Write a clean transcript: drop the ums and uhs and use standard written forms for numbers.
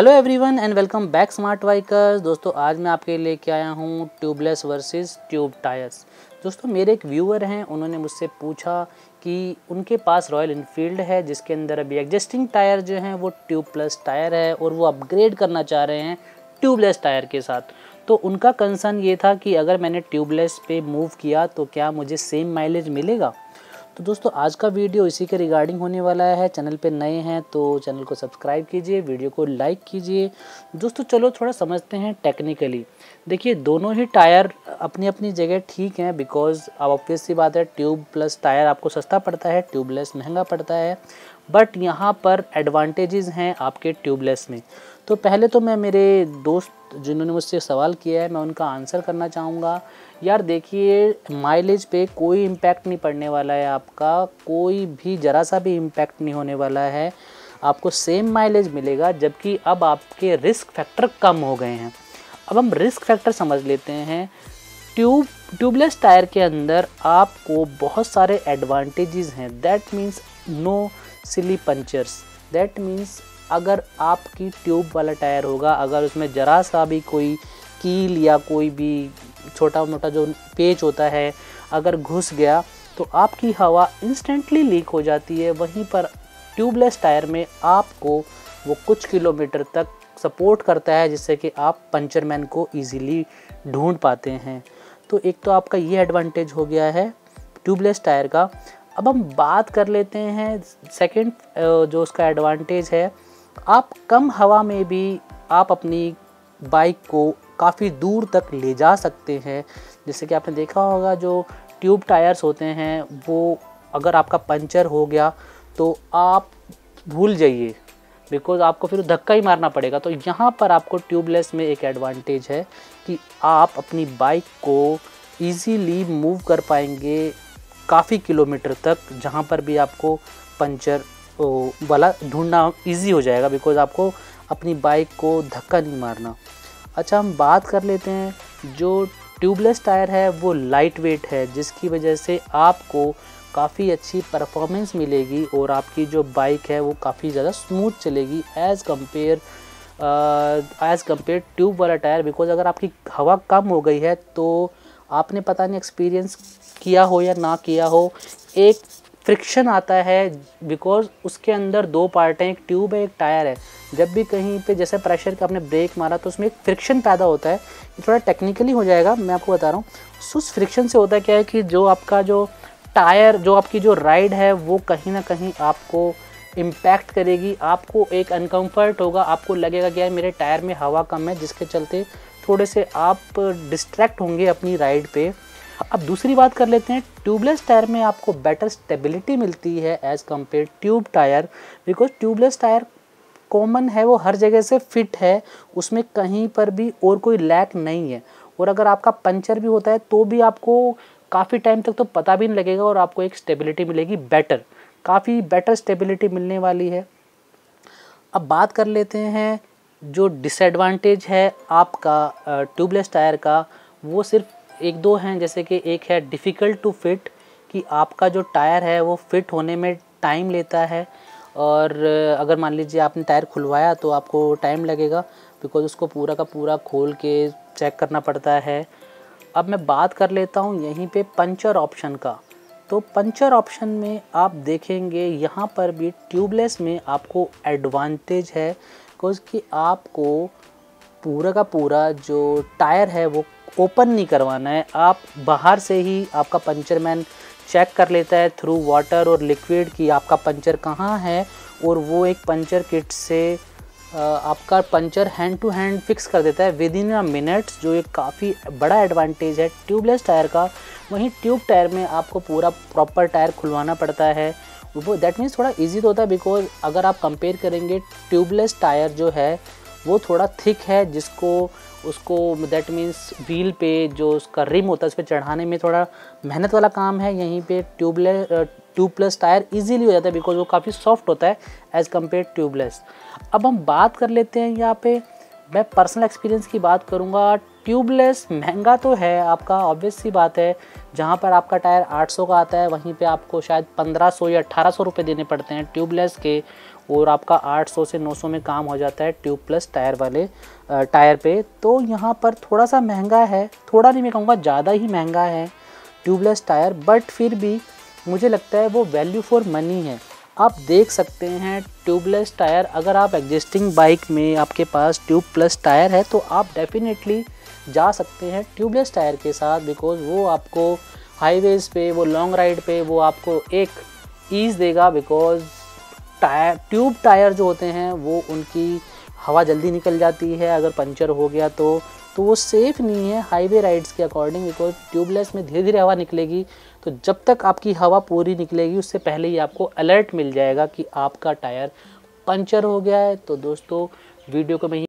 Hello everyone and welcome back smart bikers. दोस्तों आज मैं आपके लिए लेके आया हूँ ट्यूबलेस वर्सेस ट्यूब टायर्स। दोस्तों मेरे एक व्यूअर हैं, उन्होंने मुझसे पूछा कि उनके पास रॉयल इनफील्ड है जिसके अंदर अभी एग्जिस्टिंग टायर जो हैं वो ट्यूब प्लस टायर है और वो अपग्रेड करना चाह रहे हैं ट्यूबलेस टायर के साथ। तो उनका कंसर्न ये था कि अगर मैंने ट्यूबलेस पे मूव किया तो क्या मुझे सेम माइलेज मिलेगा। तो दोस्तों आज का वीडियो इसी के रिगार्डिंग होने वाला है। चैनल पे नए हैं तो चैनल को सब्सक्राइब कीजिए, वीडियो को लाइक कीजिए। दोस्तों चलो थोड़ा समझते हैं टेक्निकली। देखिए दोनों ही टायर अपनी अपनी जगह ठीक हैं, बिकॉज अब ऑब्वियस सी बात है ट्यूब प्लस टायर आपको सस्ता पड़ता है, ट्यूबलेस महंगा पड़ता है। बट यहाँ पर एडवांटेजेस हैं आपके ट्यूबलेस में। तो पहले तो मैं मेरे दोस्त जिन्होंने मुझसे सवाल किया है मैं उनका आंसर करना चाहूँगा। यार देखिए माइलेज पे कोई इम्पैक्ट नहीं पड़ने वाला है, आपका कोई भी ज़रा सा भी इम्पैक्ट नहीं होने वाला है। आपको सेम माइलेज मिलेगा, जबकि अब आपके रिस्क फैक्टर कम हो गए हैं। अब हम रिस्क फैक्टर समझ लेते हैं। ट्यूबलेस टायर के अंदर आपको बहुत सारे एडवांटेजेस हैं। That means no silly punctures. That means अगर आपकी ट्यूब वाला टायर होगा, अगर उसमें ज़रा सा भी कोई कील या कोई भी छोटा मोटा जो पेच होता है अगर घुस गया तो आपकी हवा इंस्टेंटली लीक हो जाती है। वहीं पर ट्यूबलेस टायर में आपको वो कुछ किलोमीटर तक सपोर्ट करता है, जिससे कि आप पंचरमैन को इजीली ढूंढ पाते हैं। तो एक तो आपका ये एडवांटेज हो गया है ट्यूबलेस टायर का। अब हम बात कर लेते हैं सेकंड जो उसका एडवांटेज है, आप कम हवा में भी आप अपनी बाइक को काफ़ी दूर तक ले जा सकते हैं। जैसे कि आपने देखा होगा जो ट्यूब टायर्स होते हैं वो अगर आपका पंचर हो गया तो आप भूल जाइए, बिकॉज़ आपको फिर धक्का ही मारना पड़ेगा। तो यहाँ पर आपको ट्यूबलेस में एक एडवांटेज है कि आप अपनी बाइक को इजीली मूव कर पाएंगे काफ़ी किलोमीटर तक, जहाँ पर भी आपको पंचर वाला ढूंढना इजी हो जाएगा, बिकॉज़ आपको अपनी बाइक को धक्का नहीं मारना। अच्छा हम बात कर लेते हैं जो ट्यूबलेस टायर है वो लाइट वेट है, जिसकी वजह से आपको काफ़ी अच्छी परफॉर्मेंस मिलेगी और आपकी जो बाइक है वो काफ़ी ज़्यादा स्मूथ चलेगी एज़ कम्पेयर ट्यूब वाला टायर। बिकॉज़ अगर आपकी हवा कम हो गई है तो आपने पता नहीं एक्सपीरियंस किया हो या ना किया हो, एक फ्रिक्शन आता है, बिकॉज़ उसके अंदर दो पार्ट हैं, एक ट्यूब है एक टायर है। जब भी कहीं पे जैसे प्रेशर का आपने ब्रेक मारा तो उसमें एक फ्रिक्शन पैदा होता है। ये थोड़ा टेक्निकली हो जाएगा, मैं आपको बता रहा हूँ। उस फ्रिक्शन से होता क्या है कि जो आपका जो टायर जो आपकी जो राइड है वो कहीं ना कहीं आपको इम्पैक्ट करेगी, आपको एक अनकम्फर्ट होगा, आपको लगेगा कि यार मेरे टायर में हवा कम है, जिसके चलते थोड़े से आप डिस्ट्रैक्ट होंगे अपनी राइड पे। अब दूसरी बात कर लेते हैं, ट्यूबलेस टायर में आपको बेटर स्टेबिलिटी मिलती है as compare tube tyre. Because tubeless tyre common है, वो हर जगह से फिट है, उसमें कहीं पर भी और कोई लैक नहीं है। और अगर आपका पंचर भी होता है तो भी आपको काफ़ी टाइम तक तो पता भी नहीं लगेगा और आपको एक स्टेबिलिटी मिलेगी बेटर, काफ़ी बेटर स्टेबिलिटी मिलने वाली है। अब बात कर लेते हैं जो डिसएडवांटेज है आपका ट्यूबलेस टायर का, वो सिर्फ एक दो हैं। जैसे कि एक है डिफ़िकल्ट टू फिट, कि आपका जो टायर है वो फिट होने में टाइम लेता है, और अगर मान लीजिए आपने टायर खुलवाया तो आपको टाइम लगेगा, बिकॉज़ उसको पूरा का पूरा खोल के चेक करना पड़ता है। अब मैं बात कर लेता हूँ यहीं पे पंचर ऑप्शन का। तो पंचर ऑप्शन में आप देखेंगे यहाँ पर भी ट्यूबलेस में आपको एडवांटेज है, बिकॉज़ कि आपको पूरा का पूरा जो टायर है वो ओपन नहीं करवाना है। आप बाहर से ही आपका पंचरमैन चेक कर लेता है थ्रू वाटर और लिक्विड कि आपका पंचर कहाँ है, और वो एक पंचर किट से आपका puncture hand to hand fix कर देता है विद इन अ मिनट्स, जो एक काफ़ी बड़ा एडवांटेज है ट्यूबलेस टायर का। वहीं ट्यूब टायर में आपको पूरा प्रॉपर टायर खुलवाना पड़ता है, वो दैट मीन्स थोड़ा इजी तो होता है, बिकॉज अगर आप कंपेयर करेंगे ट्यूबलेस टायर जो है वो थोड़ा थिक है, जिसको उसको दैट मीन्स व्हील पे जो उसका रिम होता है उस पर चढ़ाने में थोड़ा मेहनत वाला काम है। यहीं पे ट्यूबलेस टायर इजीली हो जाता है, बिकॉज वो काफ़ी सॉफ्ट होता है एज़ कम्पेयर ट्यूबलेस। अब हम बात कर लेते हैं यहाँ पे, मैं पर्सनल एक्सपीरियंस की बात करूँगा। ट्यूबलेस महंगा तो है आपका, ऑब्वियस सी बात है। जहाँ पर आपका टायर 800 का आता है वहीं पे आपको शायद 1500 या 1800 रुपये देने पड़ते हैं ट्यूबलेस के। और आपका 800 से 900 में काम हो जाता है ट्यूब प्लस टायर वाले टायर पे। तो यहाँ पर थोड़ा सा महंगा है, थोड़ा नहीं मैं कहूँगा ज़्यादा ही महंगा है ट्यूबलेस टायर, बट फिर भी मुझे लगता है वो वैल्यू फॉर मनी है। आप देख सकते हैं ट्यूबलेस टायर, अगर आप एग्जिस्टिंग बाइक में आपके पास ट्यूब प्लस टायर है तो आप डेफिनेटली जा सकते हैं ट्यूबलेस टायर के साथ, बिकॉज़ वो आपको हाईवेज़ पे, वो लॉन्ग राइड पे वो आपको एक ईज़ देगा। बिकॉज़ ट्यूब टायर जो होते हैं वो उनकी हवा जल्दी निकल जाती है, अगर पंचर हो गया तो वो सेफ़ नहीं है हाईवे राइड्स के अकॉर्डिंग, बिकॉज़ ट्यूबलेस में धीरे धीरे हवा निकलेगी। तो जब तक आपकी हवा पूरी निकलेगी उससे पहले ही आपको अलर्ट मिल जाएगा कि आपका टायर पंचर हो गया है। तो दोस्तों वीडियो को मैं